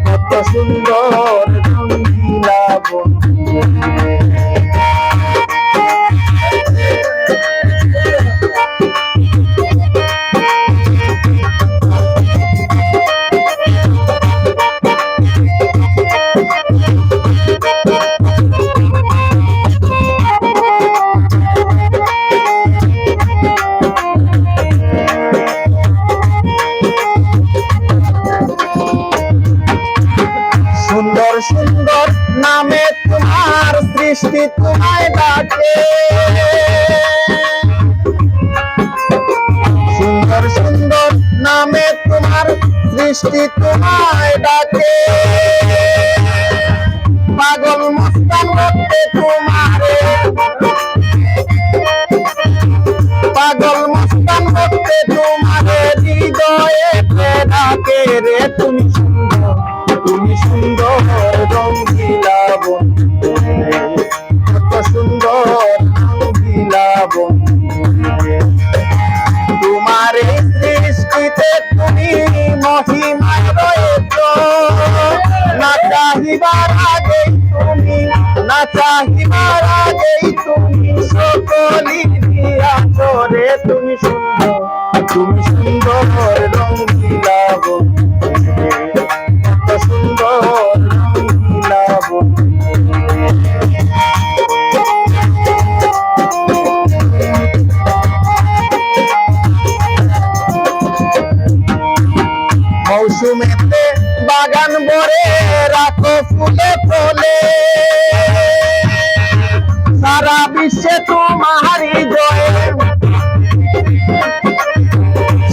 কত সুন্দর রঙ্গিলা বন্ধু সুন্দর সুন্দর নামে তোমার সৃষ্টি তোমায় ডাকে সুন্দর সুন্দর নামে তোমার সৃষ্টি তোমায় ডাকে পাগল মস্তান করতে তোমারে পাগল মস্তান করতে তোমারে হৃদয়ে ডাকে রে তুমি সুন্দর রঙ্গিলা বন্ধু কত সুন্দর রঙ্গিলা বন্ধু তোমার এই সৃষ্টিতে তুমি মহিমায় রয়েছ না চাহিবার আগেই তুমি সকলি দিয়াছ রে তুমি সুন্দর রঙ্গিলা বন্ধু সুন্দর রঙ্গিলা বন্ধু মৌসুমেতে বাগান ভরে রাখো ফুলে ফলে সারা বিশ্বে তোমারই জয়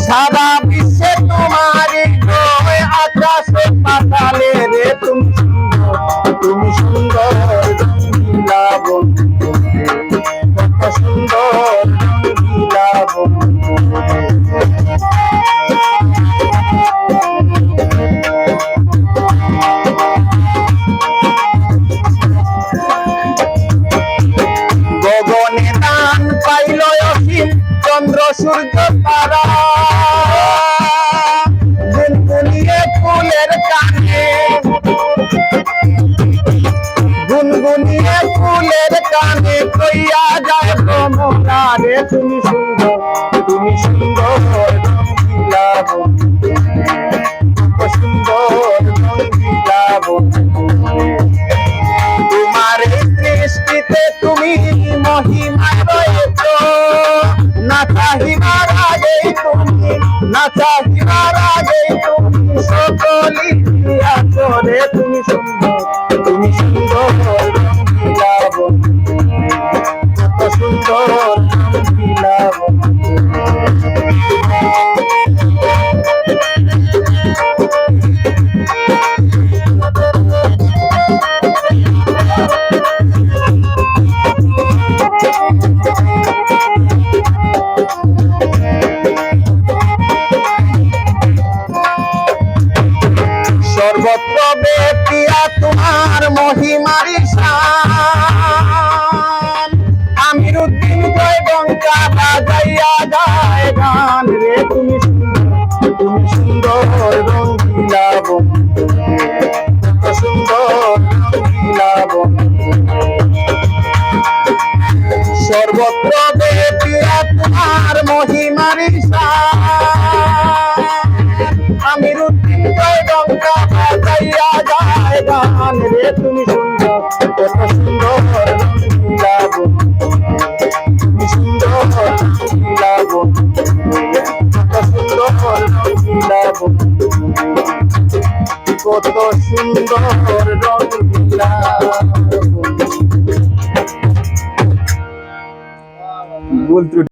সারা বিশ্বে তোমারই জয় আকাশে পাতালে রে তুমি সুন্দর রঙ্গিলা বন্ধু কত সুন্দর রঙ্গিলা বন্ধু গগনে দান পাইল অসীম চন্দ্র সূর্য তারা গুনগুনিয়ে ফুলের কানে গুনগুনিয়ে ফুলের কানে কইয়া যায় ভ্রমরা রে তুমি সুন্দর রঙ্গিলা বন্ধু কত সুন্দর রঙ্গিলা বন্ধু তোমার এই সৃষ্টিতে তুমি মহিমায় রয়েছ না চাহিবার আগেই তুমি সকলি দিয়াছ রে তুমি সুন্দর রঙ্গিলা বন্ধু কত সুন্দর রঙ্গিলা বন্ধু সর্বত্র বেপিয়া তোমার মহিমারি শান আমিরুদ্দিন জয় ডঙ্কা বাজাইয়া গায় গান রে তুমি সুন্দর রঙ্গিলা বন্ধু কত সুন্দর রঙ্গিলা বন্ধু সর্বত্র বেপিয়া তোমার মহিমারি শান আমিরুদ্দিন জয় ডঙ্কা বাজাইয়া গায় গান রে তুমি সুন্দর